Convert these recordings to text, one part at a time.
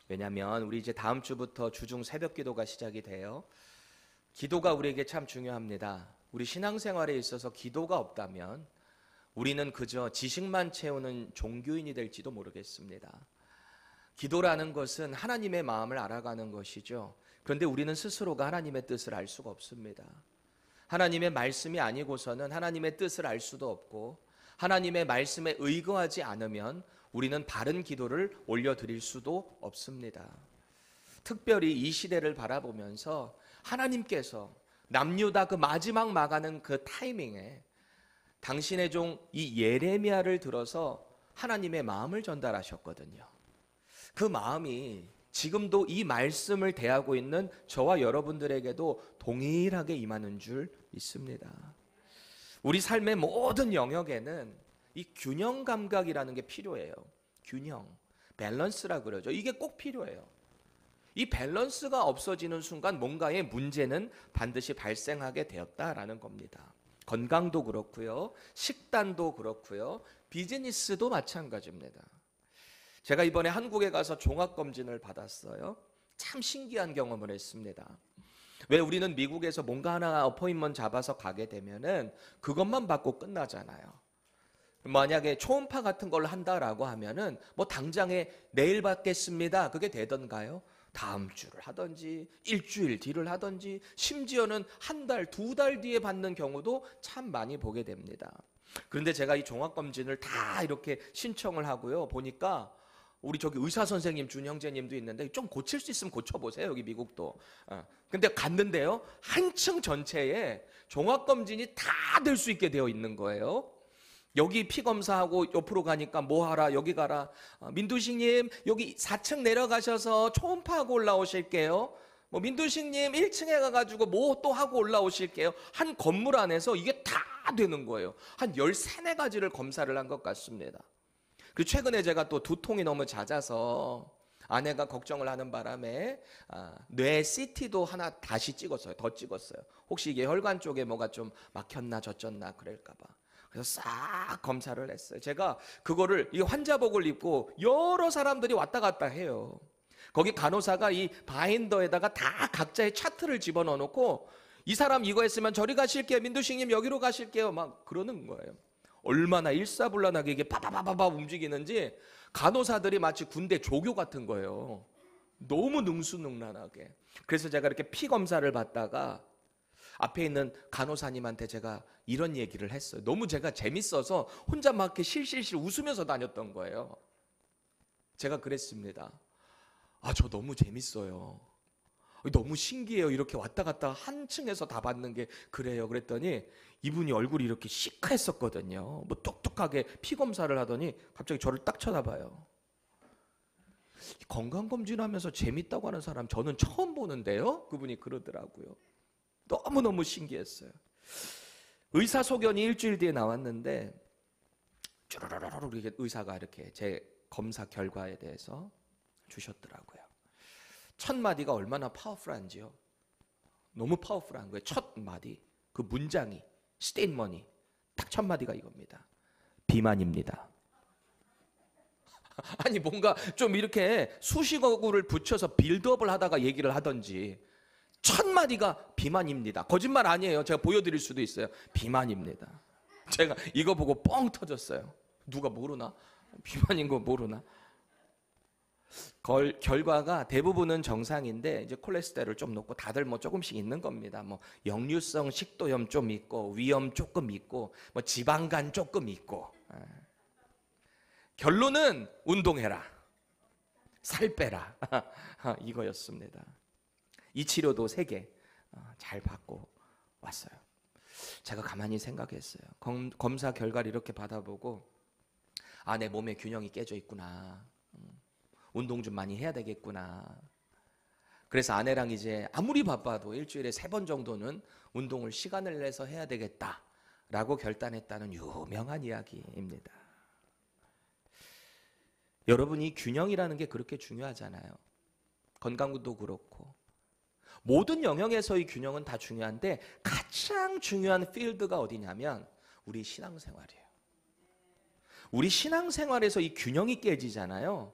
왜냐하면 우리 이제 다음 주부터 주중 새벽 기도가 시작이 돼요. 기도가 우리에게 참 중요합니다. 우리 신앙생활에 있어서 기도가 없다면 우리는 그저 지식만 채우는 종교인이 될지도 모르겠습니다. 기도라는 것은 하나님의 마음을 알아가는 것이죠. 그런데 우리는 스스로가 하나님의 뜻을 알 수가 없습니다. 하나님의 말씀이 아니고서는 하나님의 뜻을 알 수도 없고, 하나님의 말씀에 의거하지 않으면 우리는 바른 기도를 올려드릴 수도 없습니다. 특별히 이 시대를 바라보면서 하나님께서 남유다 그 마지막 막아는 그 타이밍에 당신의 종 이 예레미야를 들어서 하나님의 마음을 전달하셨거든요. 그 마음이 지금도 이 말씀을 대하고 있는 저와 여러분들에게도 동일하게 임하는 줄 믿습니다. 우리 삶의 모든 영역에는 이 균형 감각이라는 게 필요해요. 균형, 밸런스라 그러죠. 이게 꼭 필요해요. 이 밸런스가 없어지는 순간 뭔가의 문제는 반드시 발생하게 되었다라는 겁니다. 건강도 그렇고요, 식단도 그렇고요, 비즈니스도 마찬가지입니다. 제가 이번에 한국에 가서 종합검진을 받았어요. 참 신기한 경험을 했습니다. 왜 우리는 미국에서 뭔가 하나 어포인먼트 잡아서 가게 되면은 그것만 받고 끝나잖아요. 만약에 초음파 같은 걸 한다라고 하면은 뭐 당장에 내일 받겠습니다, 그게 되던가요? 다음 주를 하든지 일주일 뒤를 하든지 심지어는 한 달, 두 달 뒤에 받는 경우도 참 많이 보게 됩니다. 그런데 제가 이 종합검진을 다 이렇게 신청을 하고요, 보니까 우리 저기 의사 선생님 준 형제님도 있는데 좀 고칠 수 있으면 고쳐보세요, 여기 미국도. 근데 갔는데요, 한 층 전체에 종합검진이 다 될 수 있게 되어 있는 거예요. 여기 피 검사하고 옆으로 가니까 뭐 하라, 여기 가라. 민두식님 여기 4층 내려가셔서 초음파하고 올라오실게요. 뭐 민두식님 1층에 가가지고 뭐 또 하고 올라오실게요. 한 건물 안에서 이게 다 되는 거예요. 한 13-14가지를 검사를 한 것 같습니다. 그리고 최근에 제가 또 두통이 너무 잦아서 아내가 걱정을 하는 바람에 뇌 CT도 하나 다시 찍었어요. 더 찍었어요. 혹시 이게 혈관 쪽에 뭐가 좀 막혔나 젖었나 그럴까 봐. 그래서 싹 검사를 했어요. 제가 그거를 이 환자복을 입고 여러 사람들이 왔다 갔다 해요. 거기 간호사가 이 바인더에다가 다 각자의 차트를 집어넣어 놓고 이 사람 이거 했으면 저리 가실게요, 민두식님 여기로 가실게요, 막 그러는 거예요. 얼마나 일사불란하게 이게 바바바바바 움직이는지 간호사들이 마치 군대 조교 같은 거예요. 너무 능수능란하게. 그래서 제가 이렇게 피 검사를 받다가 앞에 있는 간호사님한테 제가 이런 얘기를 했어요. 너무 제가 재밌어서 혼자 막 이렇게 실실실 웃으면서 다녔던 거예요. 제가 그랬습니다. 저 너무 재밌어요. 너무 신기해요. 이렇게 왔다 갔다 한 층에서 다 받는 게. 그래요. 그랬더니 이분이 얼굴이 이렇게 시크했었거든요. 뭐 똑똑하게 피 검사를 하더니 갑자기 저를 딱 쳐다봐요. 건강검진하면서 재밌다고 하는 사람 저는 처음 보는데요, 그분이 그러더라고요. 너무너무 신기했어요. 의사소견이 일주일 뒤에 나왔는데 쭈르르르 이렇게 의사가 이렇게 제 검사 결과에 대해서 주셨더라고요. 첫 마디가 얼마나 파워풀한지요. 너무 파워풀한 거예요. 첫 마디, 그 문장이 스테인머니 딱 첫 마디가 이겁니다. 비만입니다. 아니 뭔가 좀 이렇게 수식어구를 붙여서 빌드업을 하다가 얘기를 하던지 첫 마디가 비만입니다. 거짓말 아니에요. 제가 보여드릴 수도 있어요. 비만입니다. 제가 이거 보고 뻥 터졌어요. 누가 모르나? 비만인 거 모르나? 결과가 대부분은 정상인데 이제 콜레스테롤 좀 높고 다들 뭐 조금씩 있는 겁니다. 뭐 역류성 식도염 좀 있고 위염 조금 있고 뭐 지방간 조금 있고. 결론은 운동해라, 살 빼라 이거였습니다. 이 치료도 3개 잘 받고 왔어요. 제가 가만히 생각했어요. 검사 결과를 이렇게 받아보고 내 몸에 균형이 깨져 있구나. 운동 좀 많이 해야 되겠구나. 그래서 아내랑 이제 아무리 바빠도 일주일에 3번 정도는 운동을 시간을 내서 해야 되겠다라고 결단했다는 유명한 이야기입니다. 여러분, 이 균형이라는 게 그렇게 중요하잖아요. 건강도 그렇고 모든 영역에서의 균형은 다 중요한데 가장 중요한 필드가 어디냐면 우리 신앙생활이에요. 우리 신앙생활에서 이 균형이 깨지잖아요.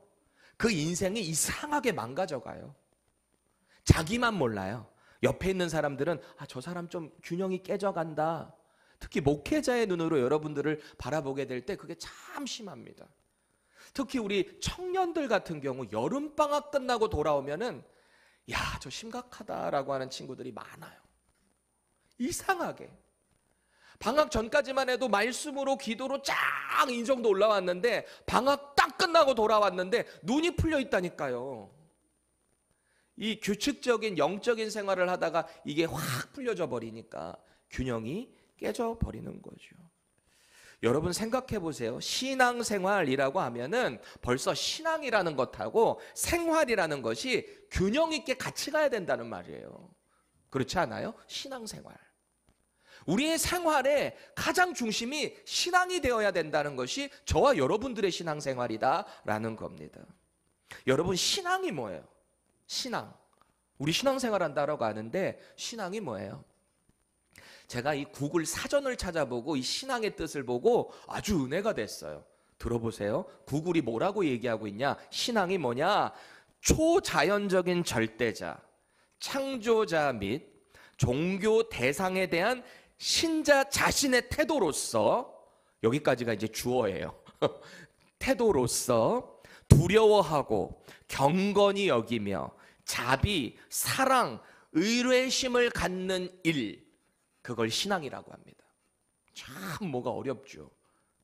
그 인생이 이상하게 망가져가요. 자기만 몰라요. 옆에 있는 사람들은 저 사람 좀 균형이 깨져간다. 특히 목회자의 눈으로 여러분들을 바라보게 될 때 그게 참 심합니다. 특히 우리 청년들 같은 경우 여름방학 끝나고 돌아오면은 저 심각하다라고 하는 친구들이 많아요. 이상하게. 방학 전까지만 해도 말씀으로 기도로 쫙 인정도 올라왔는데 방학 딱 끝나고 돌아왔는데 눈이 풀려 있다니까요. 이 규칙적인 영적인 생활을 하다가 이게 확 풀려져 버리니까 균형이 깨져 버리는 거죠. 여러분 생각해 보세요. 신앙생활이라고 하면은 벌써 신앙이라는 것하고 생활이라는 것이 균형 있게 같이 가야 된다는 말이에요. 그렇지 않아요? 신앙생활. 우리의 생활의 가장 중심이 신앙이 되어야 된다는 것이 저와 여러분들의 신앙생활이다라는 겁니다. 여러분 신앙이 뭐예요? 신앙. 우리 신앙생활 한다라고 하는데 신앙이 뭐예요? 제가 이 구글 사전을 찾아보고 이 신앙의 뜻을 보고 아주 은혜가 됐어요. 들어보세요. 구글이 뭐라고 얘기하고 있냐? 신앙이 뭐냐? 초자연적인 절대자, 창조자 및 종교 대상에 대한 신자 자신의 태도로서, 여기까지가 이제 주어예요. 태도로서 두려워하고 경건히 여기며 자비, 사랑, 의뢰심을 갖는 일, 그걸 신앙이라고 합니다. 참 뭐가 어렵죠.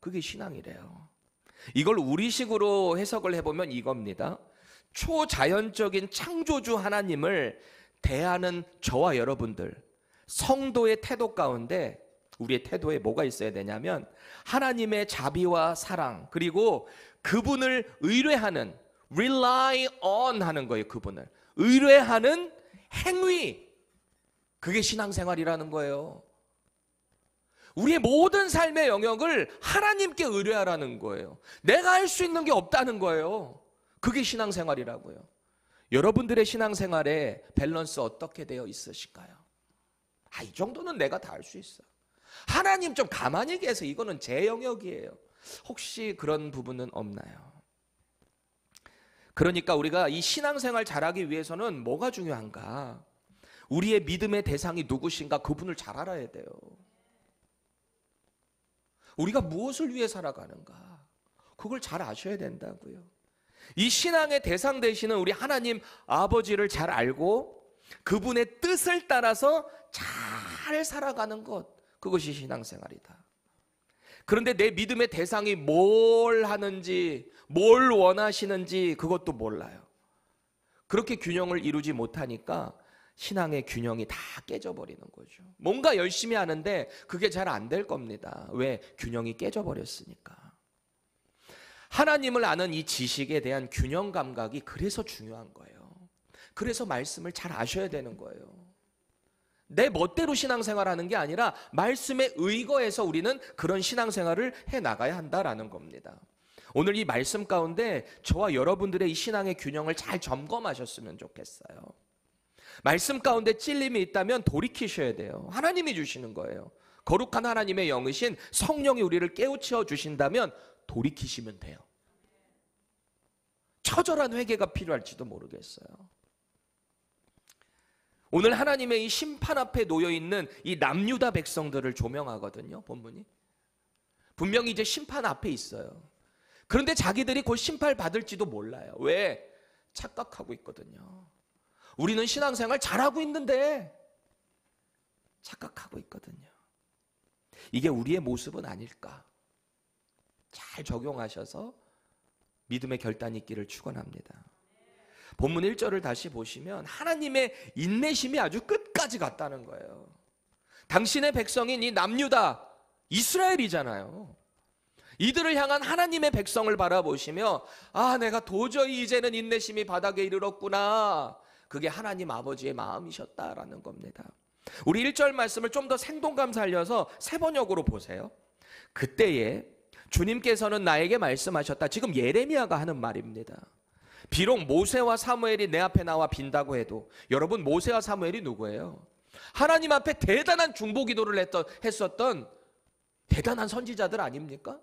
그게 신앙이래요. 이걸 우리식으로 해석을 해보면 이겁니다. 초자연적인 창조주 하나님을 대하는 저와 여러분들, 성도의 태도 가운데 우리의 태도에 뭐가 있어야 되냐면 하나님의 자비와 사랑, 그리고 그분을 의뢰하는, rely on 하는 거예요. 그분을 의뢰하는 행위, 그게 신앙생활이라는 거예요. 우리의 모든 삶의 영역을 하나님께 의뢰하라는 거예요. 내가 할 수 있는 게 없다는 거예요. 그게 신앙생활이라고요. 여러분들의 신앙생활에 밸런스 어떻게 되어 있으실까요? 이 정도는 내가 다 할 수 있어. 하나님 좀 가만히 계세요. 이거는 제 영역이에요. 혹시 그런 부분은 없나요? 그러니까 우리가 이 신앙생활 잘하기 위해서는 뭐가 중요한가? 우리의 믿음의 대상이 누구신가? 그분을 잘 알아야 돼요. 우리가 무엇을 위해 살아가는가? 그걸 잘 아셔야 된다고요. 이 신앙의 대상 되시는 우리 하나님 아버지를 잘 알고 그분의 뜻을 따라서 잘 살아가는 것, 그것이 신앙생활이다. 그런데 내 믿음의 대상이 뭘 하는지, 뭘 원하시는지 그것도 몰라요. 그렇게 균형을 이루지 못하니까 신앙의 균형이 다 깨져버리는 거죠. 뭔가 열심히 하는데 그게 잘 안 될 겁니다. 왜? 균형이 깨져버렸으니까. 하나님을 아는 이 지식에 대한 균형 감각이 그래서 중요한 거예요. 그래서 말씀을 잘 아셔야 되는 거예요. 내 멋대로 신앙생활하는 게 아니라 말씀에 의거해서 우리는 그런 신앙생활을 해나가야 한다라는 겁니다. 오늘 이 말씀 가운데 저와 여러분들의 이 신앙의 균형을 잘 점검하셨으면 좋겠어요. 말씀 가운데 찔림이 있다면 돌이키셔야 돼요. 하나님이 주시는 거예요. 거룩한 하나님의 영이신 성령이 우리를 깨우쳐 주신다면 돌이키시면 돼요. 처절한 회개가 필요할지도 모르겠어요. 오늘 하나님의 이 심판 앞에 놓여있는 이 남유다 백성들을 조명하거든요. 본문이 분명히 이제 심판 앞에 있어요. 그런데 자기들이 곧 심판 받을지도 몰라요. 왜? 착각하고 있거든요. 우리는 신앙생활 잘하고 있는데 착각하고 있거든요. 이게 우리의 모습은 아닐까? 잘 적용하셔서 믿음의 결단이 있기를 축원합니다. 본문 1절을 다시 보시면 하나님의 인내심이 아주 끝까지 갔다는 거예요. 당신의 백성인 이 남유다, 이스라엘이잖아요. 이들을 향한 하나님의 백성을 바라보시며 내가 도저히 이제는 인내심이 바닥에 이르렀구나. 그게 하나님 아버지의 마음이셨다라는 겁니다. 우리 1절 말씀을 좀 더 생동감 살려서 세번역으로 보세요. 그때에 주님께서는 나에게 말씀하셨다. 지금 예레미야가 하는 말입니다. 비록 모세와 사무엘이 내 앞에 나와 빈다고 해도, 여러분 모세와 사무엘이 누구예요? 하나님 앞에 대단한 중보기도를 했었던 대단한 선지자들 아닙니까?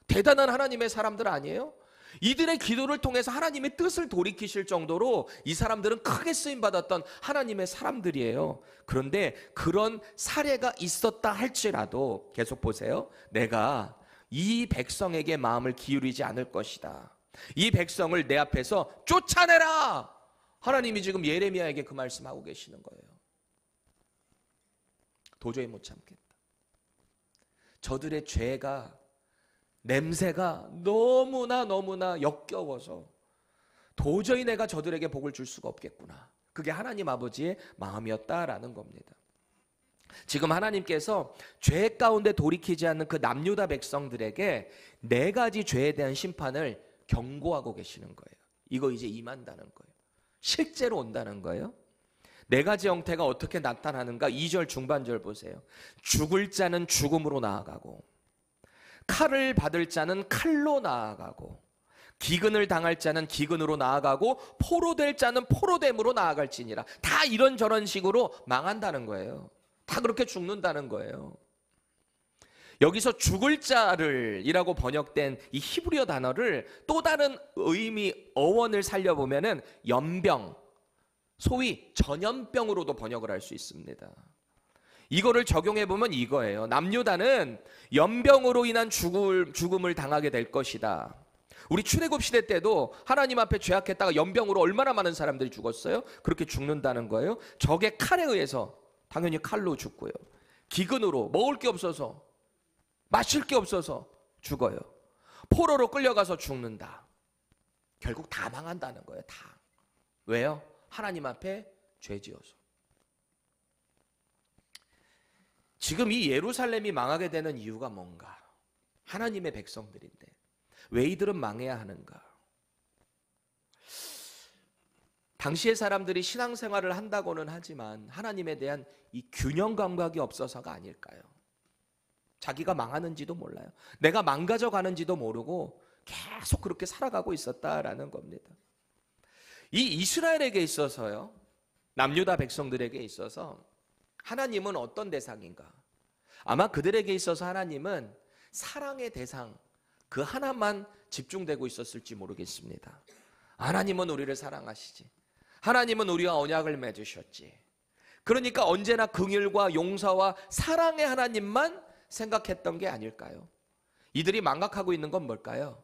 대단한 하나님의 사람들 아니에요? 이들의 기도를 통해서 하나님의 뜻을 돌이키실 정도로 이 사람들은 크게 쓰임받았던 하나님의 사람들이에요. 그런데 그런 사례가 있었다 할지라도 계속 보세요. 내가 이 백성에게 마음을 기울이지 않을 것이다. 이 백성을 내 앞에서 쫓아내라. 하나님이 지금 예레미야에게 그 말씀하고 계시는 거예요. 도저히 못 참겠다. 저들의 죄가, 냄새가 너무나 역겨워서 도저히 내가 저들에게 복을 줄 수가 없겠구나. 그게 하나님 아버지의 마음이었다라는 겁니다. 지금 하나님께서 죄 가운데 돌이키지 않는 그 남유다 백성들에게 4가지 죄에 대한 심판을 경고하고 계시는 거예요. 이거 이제 임한다는 거예요. 실제로 온다는 거예요. 4가지 형태가 어떻게 나타나는가? 2절 중반절 보세요. 죽을 자는 죽음으로 나아가고, 칼을 받을 자는 칼로 나아가고, 기근을 당할 자는 기근으로 나아가고, 포로될 자는 포로됨으로 나아갈지니라. 다 이런저런 식으로 망한다는 거예요. 다 그렇게 죽는다는 거예요. 여기서 죽을 자를 이라고 번역된 이 히브리어 단어를 또 다른 의미, 어원을 살려보면은 연병, 소위 전염병으로도 번역을 할 수 있습니다. 이거를 적용해보면 이거예요. 남유다는 연병으로 인한 죽음을 당하게 될 것이다. 우리 출애굽 시대 때도 하나님 앞에 죄악했다가 연병으로 얼마나 많은 사람들이 죽었어요? 그렇게 죽는다는 거예요. 적의 칼에 의해서 당연히 칼로 죽고요. 기근으로 먹을 게 없어서, 마실 게 없어서 죽어요. 포로로 끌려가서 죽는다. 결국 다 망한다는 거예요. 다. 왜요? 하나님 앞에 죄 지어서. 지금 이 예루살렘이 망하게 되는 이유가 뭔가? 하나님의 백성들인데 왜 이들은 망해야 하는가? 당시의 사람들이 신앙생활을 한다고는 하지만 하나님에 대한 이 균형 감각이 없어서가 아닐까요? 자기가 망하는지도 몰라요. 내가 망가져 가는지도 모르고 계속 그렇게 살아가고 있었다라는 겁니다. 이 이스라엘에게 있어서요, 남유다 백성들에게 있어서 하나님은 어떤 대상인가? 아마 그들에게 있어서 하나님은 사랑의 대상, 그 하나만 집중되고 있었을지 모르겠습니다. 하나님은 우리를 사랑하시지. 하나님은 우리와 언약을 맺으셨지. 그러니까 언제나 긍휼과 용서와 사랑의 하나님만 생각했던 게 아닐까요? 이들이 망각하고 있는 건 뭘까요?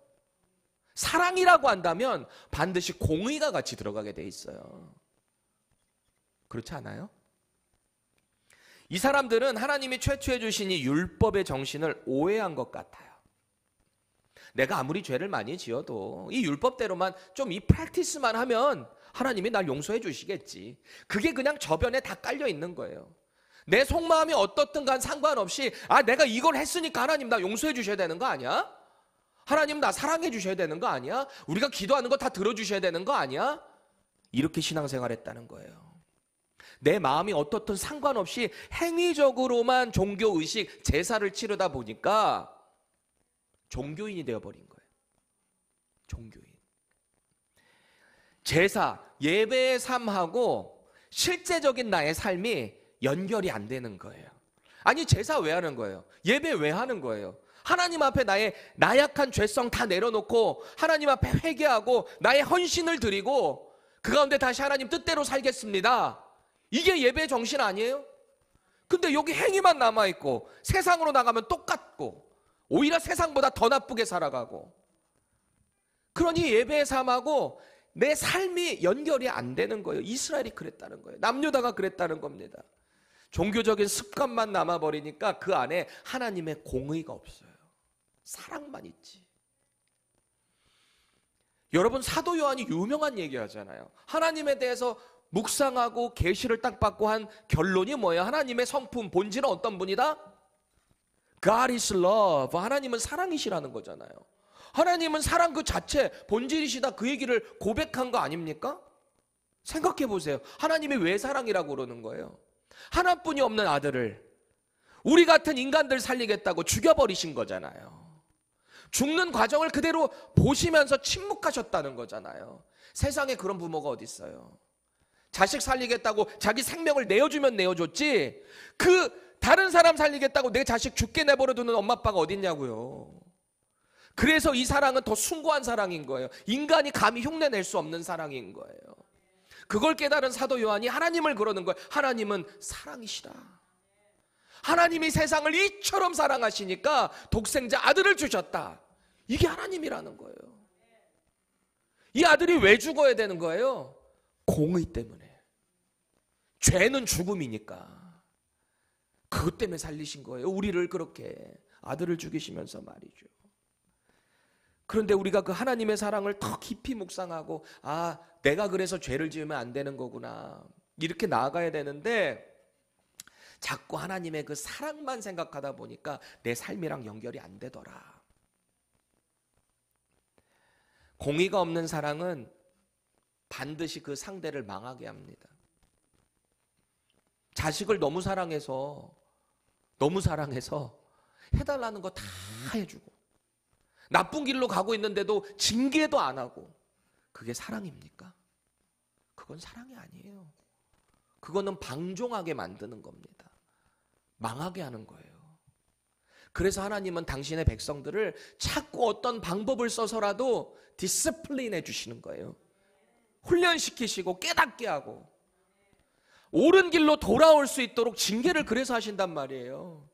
사랑이라고 한다면 반드시 공의가 같이 들어가게 돼 있어요. 그렇지 않아요? 이 사람들은 하나님이 최초에 주신 이 율법의 정신을 오해한 것 같아요. 내가 아무리 죄를 많이 지어도 이 율법대로만 좀 이 프랙티스만 하면 하나님이 날 용서해 주시겠지. 그게 그냥 저변에 다 깔려 있는 거예요. 내 속마음이 어떻든 간 상관없이 내가 이걸 했으니까 하나님 나 용서해 주셔야 되는 거 아니야? 하나님 나 사랑해 주셔야 되는 거 아니야? 우리가 기도하는 거 다 들어주셔야 되는 거 아니야? 이렇게 신앙생활했다는 거예요. 내 마음이 어떻든 상관없이 행위적으로만 종교의식, 제사를 치르다 보니까 종교인이 되어버린 거예요. 종교인. 제사, 예배의 삶하고 실제적인 나의 삶이 연결이 안 되는 거예요. 아니 제사 왜 하는 거예요? 예배 왜 하는 거예요? 하나님 앞에 나의 나약한 죄성 다 내려놓고 하나님 앞에 회개하고 나의 헌신을 드리고 그 가운데 다시 하나님 뜻대로 살겠습니다. 이게 예배의 정신 아니에요? 근데 여기 행위만 남아있고 세상으로 나가면 똑같고 오히려 세상보다 더 나쁘게 살아가고, 그러니 예배의 삶하고 내 삶이 연결이 안 되는 거예요. 이스라엘이 그랬다는 거예요. 남유다가 그랬다는 겁니다. 종교적인 습관만 남아버리니까 그 안에 하나님의 공의가 없어요. 사랑만 있지. 여러분 사도 요한이 유명한 얘기 하잖아요. 하나님에 대해서 묵상하고 계시를 딱 받고 한 결론이 뭐예요? 하나님의 성품, 본질은 어떤 분이다? God is love. 하나님은 사랑이시라는 거잖아요. 하나님은 사랑 그 자체, 본질이시다, 그 얘기를 고백한 거 아닙니까? 생각해 보세요. 하나님이 왜 사랑이라고 그러는 거예요? 하나뿐이 없는 아들을 우리 같은 인간들 살리겠다고 죽여버리신 거잖아요. 죽는 과정을 그대로 보시면서 침묵하셨다는 거잖아요. 세상에 그런 부모가 어디 있어요? 자식 살리겠다고 자기 생명을 내어주면 내어줬지, 그 다른 사람 살리겠다고 내 자식 죽게 내버려두는 엄마 아빠가 어디 있냐고요. 그래서 이 사랑은 더 숭고한 사랑인 거예요. 인간이 감히 흉내낼 수 없는 사랑인 거예요. 그걸 깨달은 사도 요한이 하나님을 그러는 거예요. 하나님은 사랑이시라. 하나님이 세상을 이처럼 사랑하시니까 독생자 아들을 주셨다. 이게 하나님이라는 거예요. 이 아들이 왜 죽어야 되는 거예요? 공의 때문에. 죄는 죽음이니까. 그것 때문에 살리신 거예요. 우리를 그렇게 아들을 죽이시면서 말이죠. 그런데 우리가 그 하나님의 사랑을 더 깊이 묵상하고, 아, 내가 그래서 죄를 지으면 안 되는 거구나, 이렇게 나아가야 되는데 자꾸 하나님의 그 사랑만 생각하다 보니까 내 삶이랑 연결이 안 되더라. 공의가 없는 사랑은 반드시 그 상대를 망하게 합니다. 자식을 너무 사랑해서 해달라는 거 다 해주고, 나쁜 길로 가고 있는데도 징계도 안 하고, 그게 사랑입니까? 그건 사랑이 아니에요. 그거는 방종하게 만드는 겁니다. 망하게 하는 거예요. 그래서 하나님은 당신의 백성들을 자꾸 어떤 방법을 써서라도 디스플린해 주시는 거예요. 훈련시키시고 깨닫게 하고 옳은 길로 돌아올 수 있도록 징계를 그래서 하신단 말이에요.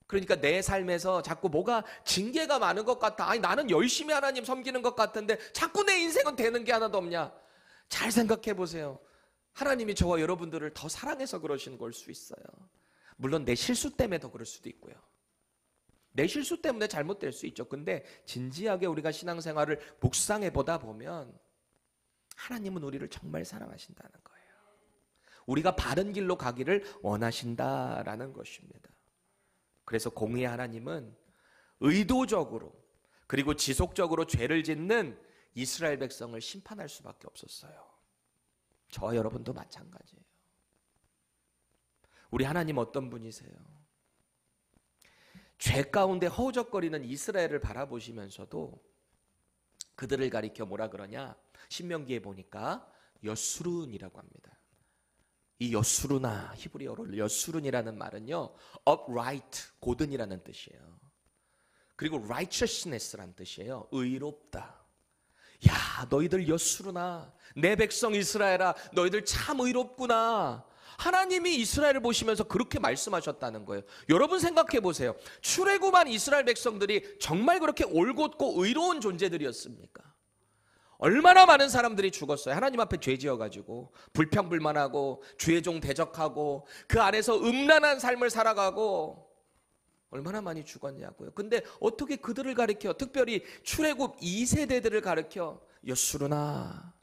그러니까 내 삶에서 자꾸 뭐가 징계가 많은 것 같아. 아니, 나는 열심히 하나님 섬기는 것 같은데 자꾸 내 인생은 되는 게 하나도 없냐. 잘 생각해 보세요. 하나님이 저와 여러분들을 더 사랑해서 그러시는 걸 수 있어요. 물론 내 실수 때문에 더 그럴 수도 있고요. 내 실수 때문에 잘못될 수 있죠. 근데 진지하게 우리가 신앙생활을 묵상해 보다 보면 하나님은 우리를 정말 사랑하신다는 거예요. 우리가 바른 길로 가기를 원하신다라는 것입니다. 그래서 공의의 하나님은 의도적으로 그리고 지속적으로 죄를 짓는 이스라엘 백성을 심판할 수밖에 없었어요. 저와 여러분도 마찬가지예요. 우리 하나님 어떤 분이세요? 죄 가운데 허우적거리는 이스라엘을 바라보시면서도 그들을 가리켜 뭐라 그러냐? 신명기에 보니까 여수룬이라고 합니다. 이 여수르나, 히브리어로 여수룬이라는 말은요, upright, 고든이라는 뜻이에요. 그리고 righteousness라는 뜻이에요. 의롭다. 야, 너희들 여수르나, 내 백성 이스라엘아, 너희들 참 의롭구나. 하나님이 이스라엘을 보시면서 그렇게 말씀하셨다는 거예요. 여러분 생각해 보세요. 출애굽한 이스라엘 백성들이 정말 그렇게 올곧고 의로운 존재들이었습니까? 얼마나 많은 사람들이 죽었어요. 하나님 앞에 죄 지어가지고 불평불만하고 죄종 대적하고 그 안에서 음란한 삶을 살아가고 얼마나 많이 죽었냐고요. 근데 어떻게 그들을 가리켜, 특별히 출애굽 2세대들을 가리켜 여수르나,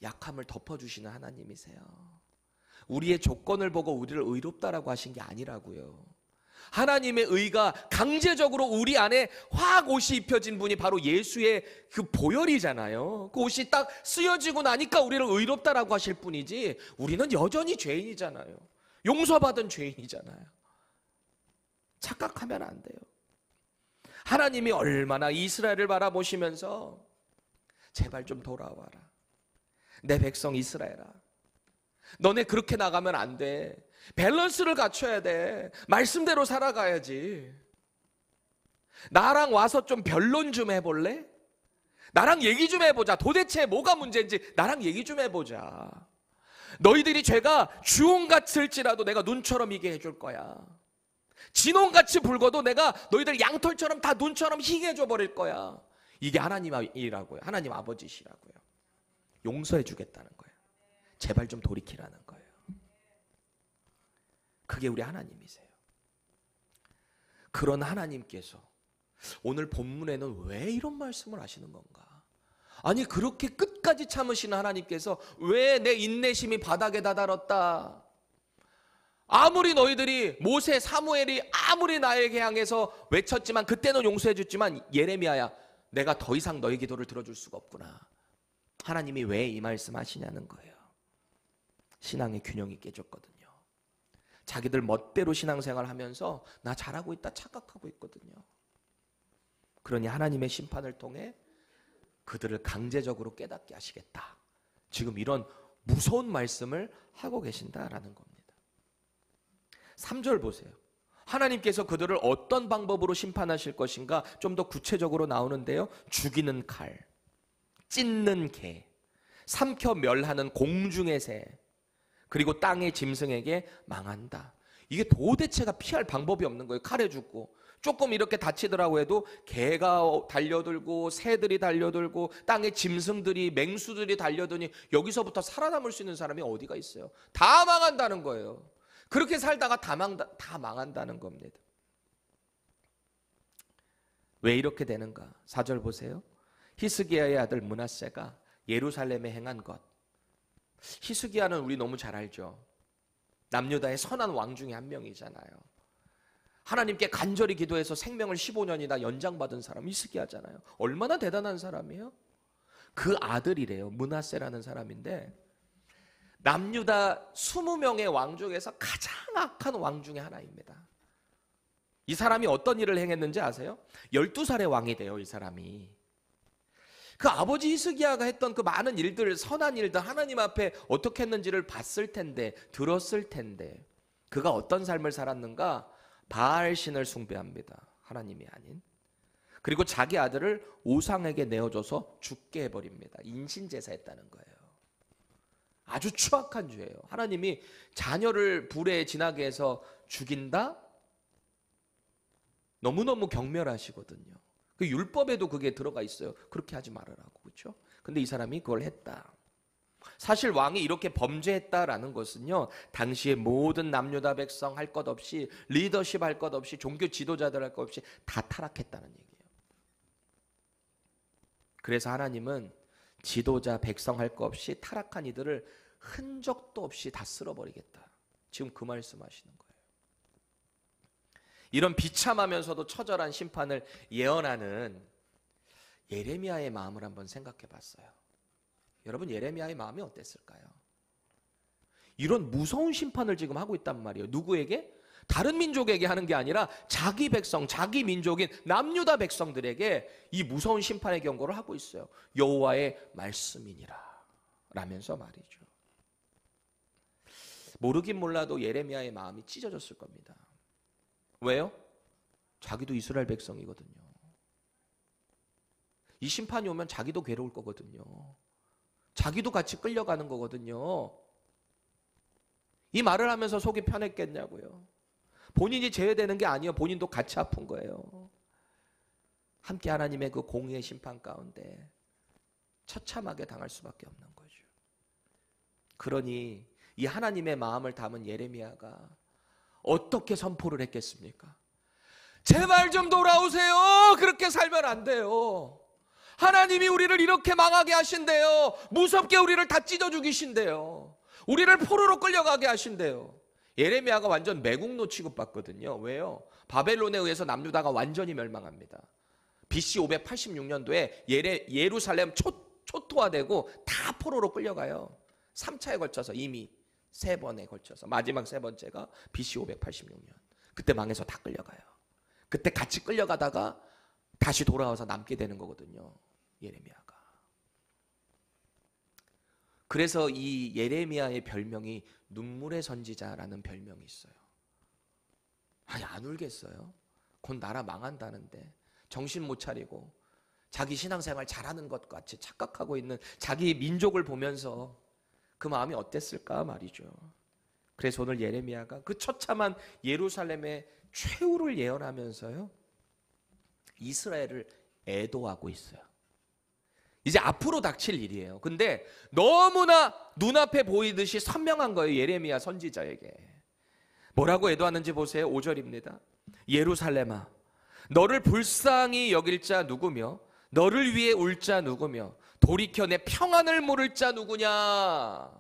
약함을 덮어주시는 하나님이세요. 우리의 조건을 보고 우리를 의롭다라고 하신 게 아니라고요. 하나님의 의가 강제적으로 우리 안에 확 옷이 입혀진 분이 바로 예수의 그 보혈이잖아요. 그 옷이 딱 쓰여지고 나니까 우리를 의롭다라고 하실 뿐이지, 우리는 여전히 죄인이잖아요. 용서받은 죄인이잖아요. 착각하면 안 돼요. 하나님이 얼마나 이스라엘을 바라보시면서 제발 좀 돌아와라. 내 백성 이스라엘아, 너네 그렇게 나가면 안 돼. 밸런스를 갖춰야 돼. 말씀대로 살아가야지. 나랑 와서 좀 변론 좀 해볼래? 나랑 얘기 좀 해보자. 도대체 뭐가 문제인지 나랑 얘기 좀 해보자. 너희들이 죄가 주홍같을지라도 내가 눈처럼 이게 해줄 거야. 진홍같이 붉어도 내가 너희들 양털처럼 다 눈처럼 희게 해줘 버릴 거야. 이게 하나님이라고요. 하나님 아버지시라고요. 용서해 주겠다는 거예요. 제발 좀 돌이키라는 거예요. 그게 우리 하나님이세요. 그런 하나님께서 오늘 본문에는 왜 이런 말씀을 하시는 건가? 아니, 그렇게 끝까지 참으시는 하나님께서 왜 내 인내심이 바닥에 다다랐다, 아무리 너희들이 모세, 사무엘이 아무리 나에게 향해서 외쳤지만 그때는 용서해 줬지만 예레미야야, 내가 더 이상 너희 기도를 들어줄 수가 없구나. 하나님이 왜 이 말씀 하시냐는 거예요. 신앙의 균형이 깨졌거든요. 자기들 멋대로 신앙생활 하면서 나 잘하고 있다 착각하고 있거든요. 그러니 하나님의 심판을 통해 그들을 강제적으로 깨닫게 하시겠다, 지금 이런 무서운 말씀을 하고 계신다라는 겁니다. 3절 보세요. 하나님께서 그들을 어떤 방법으로 심판하실 것인가 좀 더 구체적으로 나오는데요. 죽이는 칼, 찢는 개, 삼켜 멸하는 공중의 새, 그리고 땅의 짐승에게 망한다. 이게 도대체가 피할 방법이 없는 거예요. 칼에 죽고 조금 이렇게 다치더라고 해도 개가 달려들고 새들이 달려들고 땅의 짐승들이 맹수들이 달려드니 여기서부터 살아남을 수 있는 사람이 어디가 있어요? 다 망한다는 거예요. 그렇게 살다가 다 망한다는 겁니다. 왜 이렇게 되는가? 4절 보세요. 히스기야의 아들 므낫세가 예루살렘에 행한 것. 히스기야는 우리 너무 잘 알죠. 남유다의 선한 왕 중에 한 명이잖아요. 하나님께 간절히 기도해서 생명을 15년이나 연장받은 사람 히스기야잖아요. 얼마나 대단한 사람이에요? 그 아들이래요. 므낫세라는 사람인데 남유다 20명의 왕 중에서 가장 악한 왕 중에 하나입니다. 이 사람이 어떤 일을 행했는지 아세요? 12살의 왕이 돼요. 이 사람이. 그 아버지 히스기야가 했던 그 많은 일들, 선한 일들, 하나님 앞에 어떻게 했는지를 봤을 텐데, 들었을 텐데, 그가 어떤 삶을 살았는가? 바알 신을 숭배합니다. 하나님이 아닌. 그리고 자기 아들을 우상에게 내어줘서 죽게 해버립니다. 인신제사했다는 거예요. 아주 추악한 죄예요. 하나님이 자녀를 불에 지나게 해서 죽인다? 너무너무 경멸하시거든요. 그 율법에도 그게 들어가 있어요. 그렇게 하지 말으라고. 그렇죠? 근데 이 사람이 그걸 했다. 사실 왕이 이렇게 범죄했다라는 것은요, 당시의 모든 남유다 백성 할 것 없이, 리더십 할 것 없이, 종교 지도자들 할 것 없이 다 타락했다는 얘기예요. 그래서 하나님은 지도자 백성 할 것 없이 타락한 이들을 흔적도 없이 다 쓸어버리겠다. 지금 그 말씀하시는 거예요. 이런 비참하면서도 처절한 심판을 예언하는 예레미야의 마음을 한번 생각해 봤어요. 여러분, 예레미야의 마음이 어땠을까요? 이런 무서운 심판을 지금 하고 있단 말이에요. 누구에게? 다른 민족에게 하는 게 아니라 자기 백성, 자기 민족인 남유다 백성들에게 이 무서운 심판의 경고를 하고 있어요. 여호와의 말씀이니라 라면서 말이죠. 모르긴 몰라도 예레미야의 마음이 찢어졌을 겁니다. 왜요? 자기도 이스라엘 백성이거든요. 이 심판이 오면 자기도 괴로울 거거든요. 자기도 같이 끌려가는 거거든요. 이 말을 하면서 속이 편했겠냐고요. 본인이 제외되는 게 아니에요. 본인도 같이 아픈 거예요. 함께 하나님의 그 공의의 심판 가운데 처참하게 당할 수밖에 없는 거죠. 그러니 이 하나님의 마음을 담은 예레미야가 어떻게 선포를 했겠습니까? 제발 좀 돌아오세요. 그렇게 살면 안 돼요. 하나님이 우리를 이렇게 망하게 하신대요. 무섭게 우리를 다 찢어 죽이신대요. 우리를 포로로 끌려가게 하신대요. 예레미야가 완전 매국노 취급받거든요. 왜요? 바벨론에 의해서 남유다가 완전히 멸망합니다. BC 586년도에 예루살렘 초토화되고 다 포로로 끌려가요. 3차에 걸쳐서 이미 3번에 걸쳐서 마지막 3번째가 BC 586년. 그때 망해서 다 끌려가요. 그때 같이 끌려가다가 다시 돌아와서 남게 되는 거거든요. 예레미야가. 그래서 이 예레미야의 별명이 눈물의 선지자라는 별명이 있어요. 아니, 안 울겠어요? 곧 나라 망한다는데 정신 못 차리고 자기 신앙생활 잘하는 것 같이 착각하고 있는 자기 민족을 보면서 그 마음이 어땠을까 말이죠. 그래서 오늘 예레미야가 그 처참한 예루살렘의 최후를 예언하면서요, 이스라엘을 애도하고 있어요. 이제 앞으로 닥칠 일이에요. 근데 너무나 눈앞에 보이듯이 선명한 거예요. 예레미야 선지자에게. 뭐라고 애도하는지 보세요. 5절입니다. 예루살렘아, 너를 불쌍히 여길 자 누구며 너를 위해 울 자 누구며 돌이켜 내 평안을 물을 자 누구냐.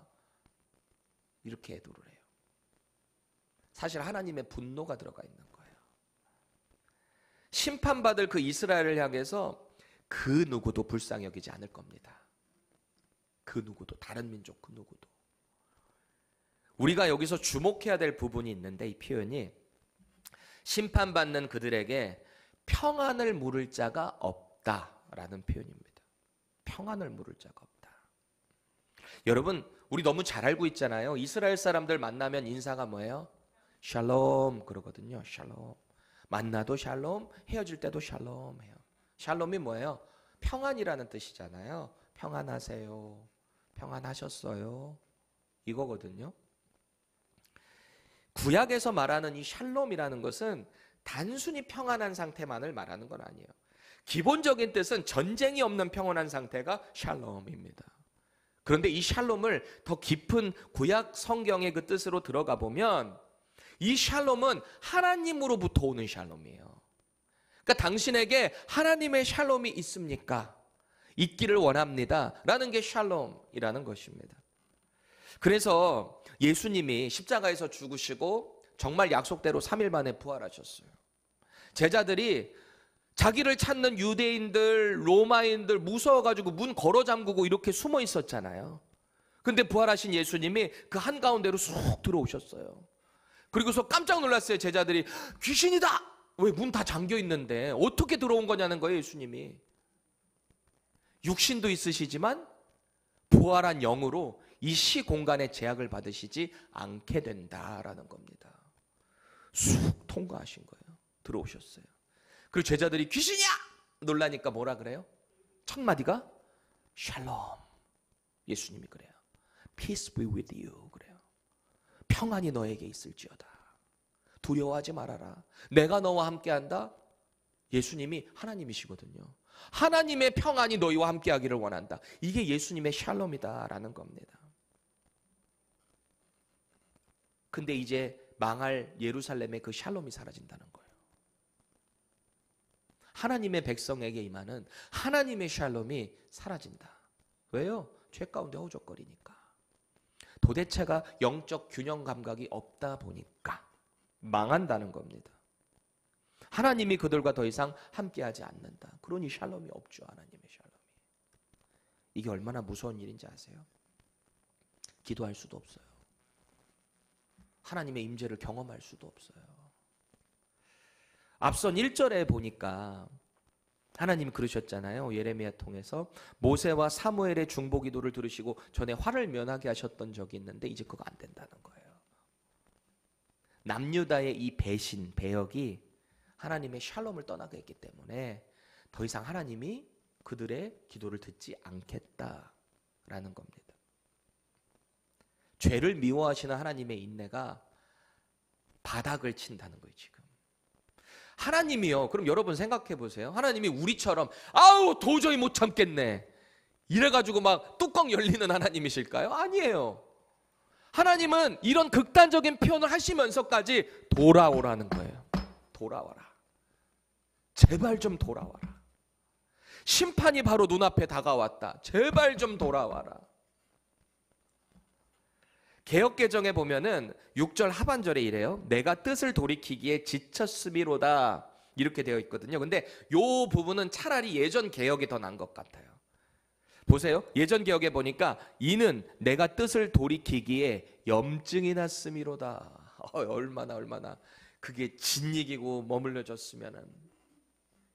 이렇게 애도를 해요. 사실 하나님의 분노가 들어가 있는 거예요. 심판받을 그 이스라엘을 향해서 그 누구도 불쌍히 여기지 않을 겁니다. 그 누구도, 다른 민족 그 누구도. 우리가 여기서 주목해야 될 부분이 있는데, 이 표현이 심판받는 그들에게 평안을 물을 자가 없다라는 표현입니다. 평안을 물을 자가 없다. 여러분, 우리 너무 잘 알고 있잖아요. 이스라엘 사람들 만나면 인사가 뭐예요? 샬롬 그러거든요. 샬롬. 만나도 샬롬, 헤어질 때도 샬롬 해요. 샬롬이 뭐예요? 평안이라는 뜻이잖아요. 평안하세요. 평안하셨어요. 이거거든요. 구약에서 말하는 이 샬롬이라는 것은 단순히 평안한 상태만을 말하는 건 아니에요. 기본적인 뜻은 전쟁이 없는 평온한 상태가 샬롬입니다. 그런데 이 샬롬을 더 깊은 구약 성경의 그 뜻으로 들어가 보면 이 샬롬은 하나님으로부터 오는 샬롬이에요. 그러니까 당신에게 하나님의 샬롬이 있습니까? 있기를 원합니다. 라는 게 샬롬이라는 것입니다. 그래서 예수님이 십자가에서 죽으시고 정말 약속대로 3일 만에 부활하셨어요. 제자들이 자기를 찾는 유대인들, 로마인들 무서워가지고 문 걸어 잠그고 이렇게 숨어 있었잖아요. 근데 부활하신 예수님이 그 한가운데로 쑥 들어오셨어요. 그리고서 깜짝 놀랐어요. 제자들이 귀신이다! 왜 문 다 잠겨 있는데 어떻게 들어온 거냐는 거예요. 예수님이. 육신도 있으시지만 부활한 영으로 이 시 공간의 제약을 받으시지 않게 된다라는 겁니다. 쑥 통과하신 거예요. 들어오셨어요. 그리고 제자들이 귀신이야! 놀라니까 뭐라 그래요? 첫 마디가 샬롬. 예수님이 그래요. Peace be with you. 그래요. 평안이 너에게 있을지어다. 두려워하지 말아라. 내가 너와 함께한다. 예수님이 하나님이시거든요. 하나님의 평안이 너희와 함께하기를 원한다. 이게 예수님의 샬롬이다라는 겁니다. 근데 이제 망할 예루살렘의 그 샬롬이 사라진다는 거예요. 하나님의 백성에게 임하는 하나님의 샬롬이 사라진다. 왜요? 죄 가운데 허우적거리니까. 도대체가 영적 균형 감각이 없다 보니까 망한다는 겁니다. 하나님이 그들과 더 이상 함께하지 않는다. 그러니 샬롬이 없죠. 하나님의 샬롬이. 이게 얼마나 무서운 일인지 아세요? 기도할 수도 없어요. 하나님의 임재를 경험할 수도 없어요. 앞선 1절에 보니까 하나님이 그러셨잖아요. 예레미야 통해서 모세와 사무엘의 중보기도를 들으시고 전에 화를 면하게 하셨던 적이 있는데 이제 그거 안 된다는 거예요. 남유다의 이 배신, 배역이 하나님의 샬롬을 떠나게 했기 때문에 더 이상 하나님이 그들의 기도를 듣지 않겠다라는 겁니다. 죄를 미워하시는 하나님의 인내가 바닥을 친다는 거예요. 지금 하나님이요, 그럼 여러분 생각해 보세요. 하나님이 우리처럼 아우 도저히 못 참겠네 이래가지고 막 뚜껑 열리는 하나님이실까요? 아니에요. 하나님은 이런 극단적인 표현을 하시면서까지 돌아오라는 거예요. 돌아와라. 제발 좀 돌아와라. 심판이 바로 눈앞에 다가왔다. 제발 좀 돌아와라. 개역개정에 보면은 6절 하반절에 이래요. 내가 뜻을 돌이키기에 지쳤음이로다. 이렇게 되어 있거든요. 근데 이 부분은 차라리 예전 개역이 더 나은 것 같아요. 보세요. 예전 개역에 보니까 이는 내가 뜻을 돌이키기에 염증이 났음이로다. 얼마나 그게 진익이고 머물러졌으면은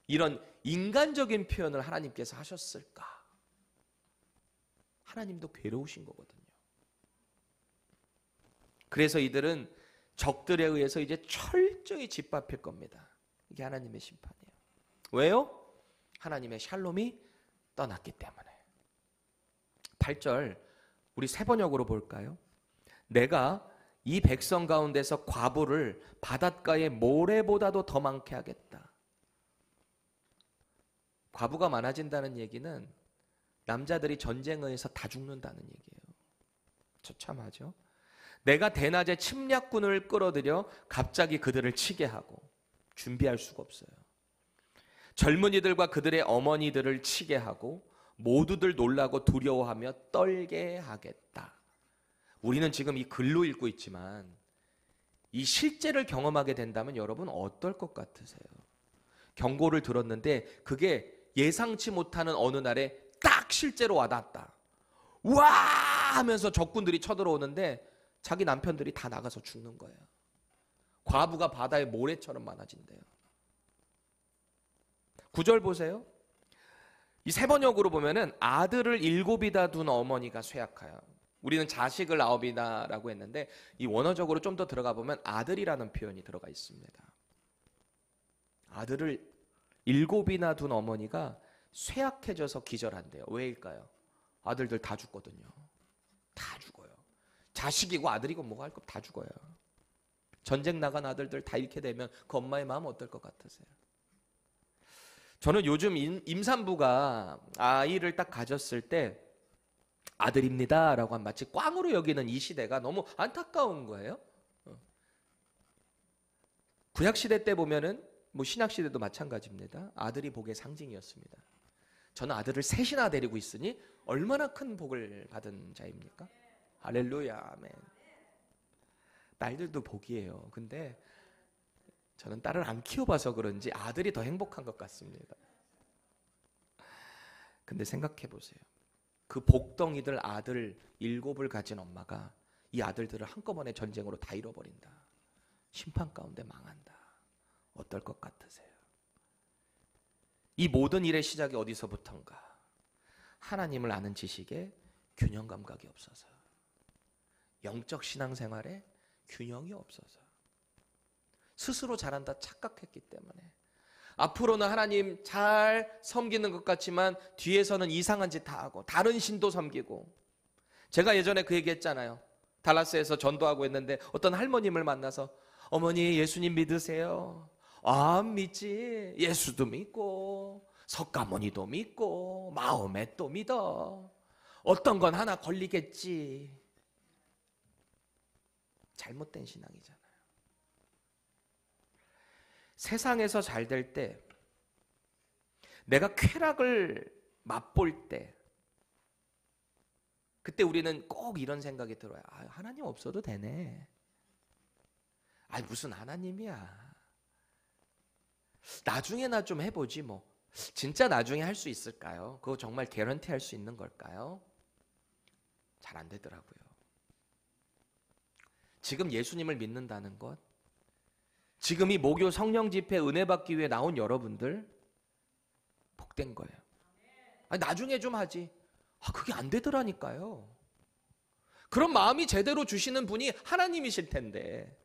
이런 인간적인 표현을 하나님께서 하셨을까? 하나님도 괴로우신 거거든요. 그래서 이들은 적들에 의해서 이제 철저히 짓밟힐 겁니다. 이게 하나님의 심판이에요. 왜요? 하나님의 샬롬이 떠났기 때문에. 8절 우리 세 번역으로 볼까요? 내가 이 백성 가운데서 과부를 바닷가의 모래보다도 더 많게 하겠다. 과부가 많아진다는 얘기는 남자들이 전쟁에 의해서 다 죽는다는 얘기예요. 처참하죠? 내가 대낮에 침략군을 끌어들여 갑자기 그들을 치게 하고 준비할 수가 없어요. 젊은이들과 그들의 어머니들을 치게 하고 모두들 놀라고 두려워하며 떨게 하겠다. 우리는 지금 이 글로 읽고 있지만 이 실제를 경험하게 된다면 여러분 어떨 것 같으세요? 경고를 들었는데 그게 예상치 못하는 어느 날에 딱 실제로 와닿았다. 와 하면서 적군들이 쳐들어오는데 자기 남편들이 다 나가서 죽는 거예요. 과부가 바다의 모래처럼 많아진대요. 9절 보세요. 이 세 번역으로 보면은 아들을 7이다 둔 어머니가 쇠약하여. 우리는 자식을 9이나라고 했는데 이 원어적으로 좀 더 들어가 보면 아들이라는 표현이 들어가 있습니다. 아들을 7이나 둔 어머니가 쇠약해져서 기절한대요. 왜일까요? 아들들 다 죽거든요. 다 죽어요. 자식이고 아들이고 뭐가 할 거 다 죽어요. 전쟁 나간 아들들 다 잃게 되면 그 엄마의 마음 어떨 것 같으세요? 저는 요즘 임산부가 아이를 딱 가졌을 때 아들입니다 라고 하면 마치 꽝으로 여기는 이 시대가 너무 안타까운 거예요. 구약시대 때 보면은 뭐 신약시대도 마찬가지입니다. 아들이 복의 상징이었습니다. 저는 아들을 셋이나 데리고 있으니 얼마나 큰 복을 받은 자입니까? 할렐루야, 아멘. 딸들도 복이에요. 근데 저는 딸을 안 키워봐서 그런지 아들이 더 행복한 것 같습니다. 근데 생각해 보세요. 그 복덩이들 아들 7을 가진 엄마가 이 아들들을 한꺼번에 전쟁으로 다 잃어버린다. 심판 가운데 망한다. 어떨 것 같으세요? 이 모든 일의 시작이 어디서부터인가? 하나님을 아는 지식에 균형 감각이 없어서, 영적 신앙생활에 균형이 없어서, 스스로 잘한다 착각했기 때문에, 앞으로는 하나님 잘 섬기는 것 같지만 뒤에서는 이상한 짓 다 하고 다른 신도 섬기고. 제가 예전에 그 얘기 했잖아요. 달라스에서 전도하고 있는데 어떤 할머님을 만나서 어머니 예수님 믿으세요? 안 믿지. 예수도 믿고 석가모니도 믿고 마호멧도 믿어. 어떤 건 하나 걸리겠지. 잘못된 신앙이잖아요. 세상에서 잘 될 때, 내가 쾌락을 맛볼 때, 그때 우리는 꼭 이런 생각이 들어요. 아, 하나님 없어도 되네. 아, 무슨 하나님이야. 나중에나 좀 해보지 뭐. 진짜 나중에 할 수 있을까요? 그거 정말 개런티 할 수 있는 걸까요? 잘 안 되더라고요. 지금 예수님을 믿는다는 것, 지금 이 목요 성령 집회 은혜 받기 위해 나온 여러분들 복된 거예요. 아니, 나중에 좀 하지. 그게 안 되더라니까요. 그런 마음이 제대로 주시는 분이 하나님이실 텐데.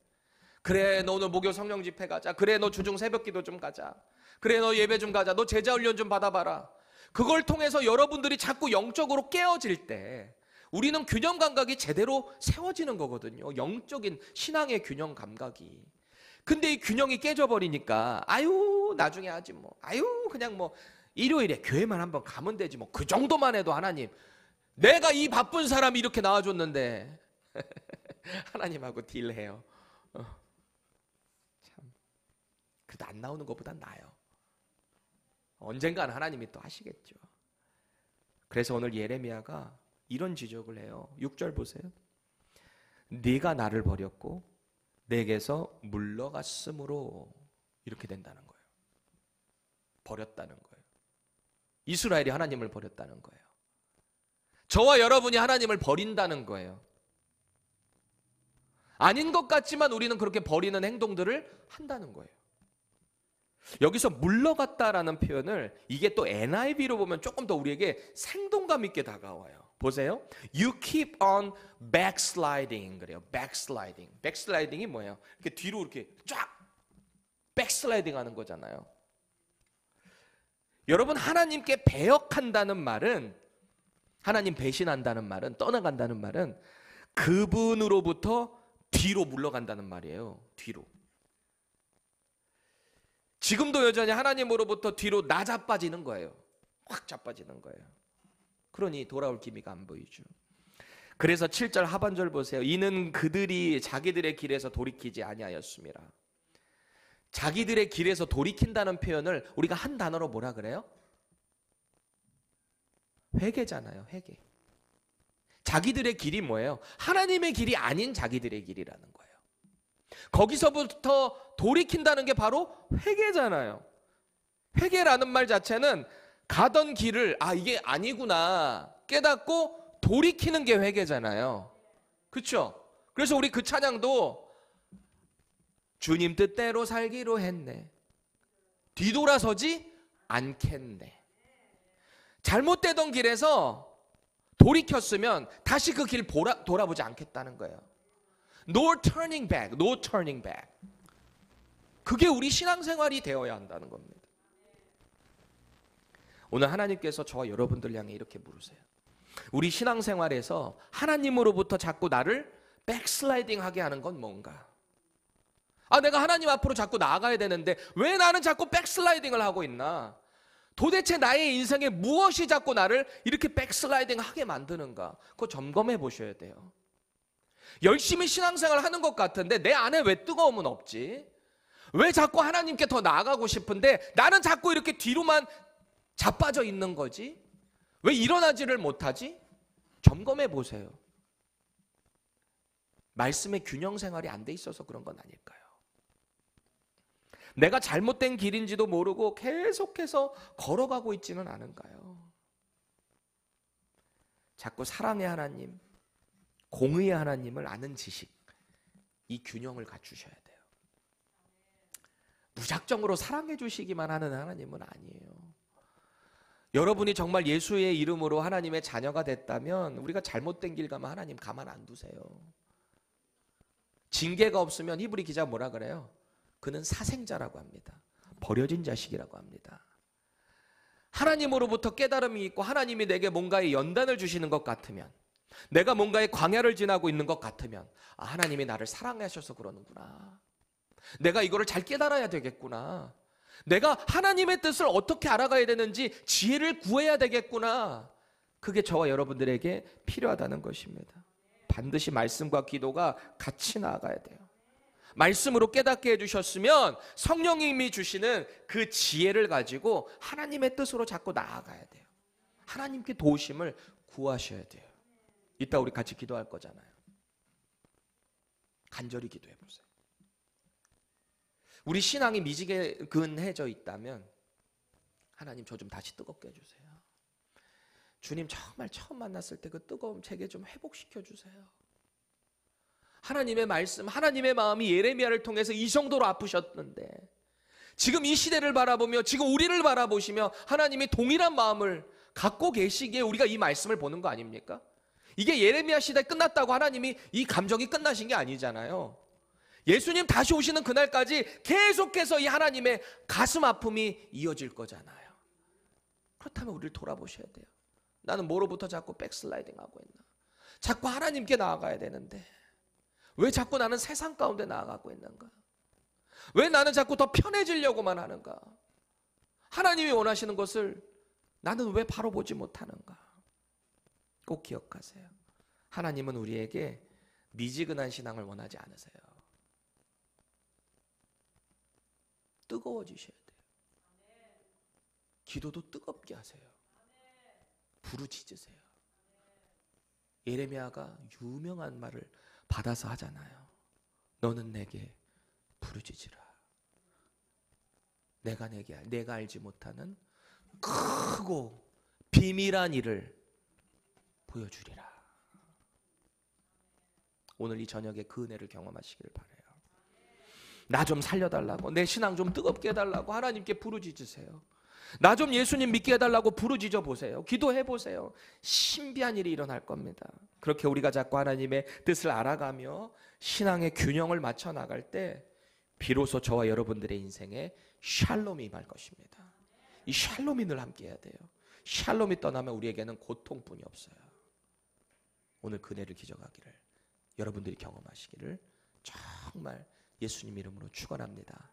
그래, 너 오늘 목요 성령 집회 가자. 그래, 너 주중 새벽 기도 좀 가자. 그래, 너 예배 좀 가자. 너 제자 훈련 좀 받아봐라. 그걸 통해서 여러분들이 자꾸 영적으로 깨어질 때 우리는 균형 감각이 제대로 세워지는 거거든요. 영적인 신앙의 균형 감각이. 근데 이 균형이 깨져버리니까 아유 나중에 하지 뭐. 아유 그냥 뭐 일요일에 교회만 한번 가면 되지 뭐. 그 정도만 해도 하나님, 내가 이 바쁜 사람이 이렇게 나와줬는데 하나님하고 딜해요. 참, 그래도 안 나오는 것보단 나아요. 언젠가는 하나님이 또 하시겠죠. 그래서 오늘 예레미야가 이런 지적을 해요. 6절 보세요. 네가 나를 버렸고 내게서 물러갔으므로 이렇게 된다는 거예요. 버렸다는 거예요. 이스라엘이 하나님을 버렸다는 거예요. 저와 여러분이 하나님을 버린다는 거예요. 아닌 것 같지만 우리는 그렇게 버리는 행동들을 한다는 거예요. 여기서 물러갔다라는 표현을, 이게 또 NIV로 보면 조금 더 우리에게 생동감 있게 다가와요. 보세요. You keep on backsliding 그래요. backsliding. backsliding이 뭐예요? 이렇게 뒤로 이렇게 쫙 backsliding 하는 거잖아요. 여러분, 하나님께 배역한다는 말은, 하나님 배신한다는 말은, 떠나간다는 말은 그분으로부터 뒤로 물러간다는 말이에요. 뒤로. 지금도 여전히 하나님으로부터 뒤로 나자빠지는 거예요. 확 자빠지는 거예요. 그러니 돌아올 기미가 안 보이죠. 그래서 7절 하반절 보세요. 이는 그들이 자기들의 길에서 돌이키지 아니하였습니다. 자기들의 길에서 돌이킨다는 표현을 우리가 한 단어로 뭐라 그래요? 회개잖아요. 회개. 자기들의 길이 뭐예요? 하나님의 길이 아닌 자기들의 길이라는 거예요. 거기서부터 돌이킨다는 게 바로 회개잖아요. 회개라는 말 자체는 가던 길을 이게 아니구나 깨닫고 돌이키는 게 회개잖아요. 그렇죠? 그래서 우리 그 찬양도 주님 뜻대로 살기로 했네. 뒤돌아서지 않겠네. 잘못되던 길에서 돌이켰으면 다시 그 길 돌아보지 않겠다는 거예요. No turning back, no turning back. 그게 우리 신앙생활이 되어야 한다는 겁니다. 오늘 하나님께서 저와 여러분들 향해 이렇게 물으세요. 우리 신앙생활에서 하나님으로부터 자꾸 나를 백슬라이딩 하게 하는 건 뭔가? 내가 하나님 앞으로 자꾸 나아가야 되는데 왜 나는 자꾸 백슬라이딩을 하고 있나? 도대체 나의 인생에 무엇이 자꾸 나를 이렇게 백슬라이딩 하게 만드는가? 그거 점검해 보셔야 돼요. 열심히 신앙생활 하는 것 같은데 내 안에 왜 뜨거움은 없지? 왜 자꾸 하나님께 더 나아가고 싶은데 나는 자꾸 이렇게 뒤로만 자빠져 있는 거지? 왜 일어나지를 못하지? 점검해 보세요. 말씀의 균형 생활이 안 돼 있어서 그런 건 아닐까요? 내가 잘못된 길인지도 모르고 계속해서 걸어가고 있지는 않은가요? 자꾸 사랑의 하나님, 공의의 하나님을 아는 지식, 이 균형을 갖추셔야 돼요. 무작정으로 사랑해 주시기만 하는 하나님은 아니에요. 여러분이 정말 예수의 이름으로 하나님의 자녀가 됐다면 우리가 잘못된 길 가면 하나님 가만 안 두세요. 징계가 없으면 히브리 기자가 뭐라 그래요? 그는 사생자라고 합니다. 버려진 자식이라고 합니다. 하나님으로부터 깨달음이 있고 하나님이 내게 뭔가의 연단을 주시는 것 같으면, 내가 뭔가의 광야를 지나고 있는 것 같으면 하나님이 나를 사랑하셔서 그러는구나. 내가 이거를 잘 깨달아야 되겠구나. 내가 하나님의 뜻을 어떻게 알아가야 되는지 지혜를 구해야 되겠구나. 그게 저와 여러분들에게 필요하다는 것입니다. 반드시 말씀과 기도가 같이 나아가야 돼요. 말씀으로 깨닫게 해주셨으면 성령님이 주시는 그 지혜를 가지고 하나님의 뜻으로 자꾸 나아가야 돼요. 하나님께 도우심을 구하셔야 돼요. 이따 우리 같이 기도할 거잖아요. 간절히 기도해 보세요. 우리 신앙이 미지근해져 있다면 하나님 저 좀 다시 뜨겁게 해주세요. 주님 정말 처음 만났을 때 그 뜨거움 제게 좀 회복시켜 주세요. 하나님의 말씀, 하나님의 마음이 예레미야를 통해서 이 정도로 아프셨는데 지금 이 시대를 바라보며 지금 우리를 바라보시며 하나님이 동일한 마음을 갖고 계시기에 우리가 이 말씀을 보는 거 아닙니까? 이게 예레미야 시대 끝났다고 하나님이 이 감정이 끝나신 게 아니잖아요. 예수님 다시 오시는 그날까지 계속해서 이 하나님의 가슴 아픔이 이어질 거잖아요. 그렇다면 우리를 돌아보셔야 돼요. 나는 뭐로부터 자꾸 백슬라이딩 하고 있나? 자꾸 하나님께 나아가야 되는데 왜 자꾸 나는 세상 가운데 나아가고 있는가? 왜 나는 자꾸 더 편해지려고만 하는가? 하나님이 원하시는 것을 나는 왜 바로 보지 못하는가? 꼭 기억하세요. 하나님은 우리에게 미지근한 신앙을 원하지 않으세요. 뜨거워지셔야 돼요. 기도도 뜨겁게 하세요. 부르짖으세요. 예레미야가 유명한 말을 받아서 하잖아요. 너는 내게 부르짖으라. 내가 알지 못하는 크고 비밀한 일을 보여주리라. 오늘 이 저녁에 그 은혜를 경험하시길 바라요. 나 좀 살려달라고, 내 신앙 좀 뜨겁게 해달라고 하나님께 부르짖으세요. 나 좀 예수님 믿게 해달라고 부르짖어 보세요. 기도해 보세요. 신비한 일이 일어날 겁니다. 그렇게 우리가 자꾸 하나님의 뜻을 알아가며 신앙의 균형을 맞춰 나갈 때 비로소 저와 여러분들의 인생에 샬롬이 임할 것입니다. 이 샬롬이 늘 함께 해야 돼요. 샬롬이 떠나면 우리에게는 고통뿐이 없어요. 오늘 그네를 기적하기를 여러분들이 경험하시기를 정말 예수님 이름으로 축원합니다.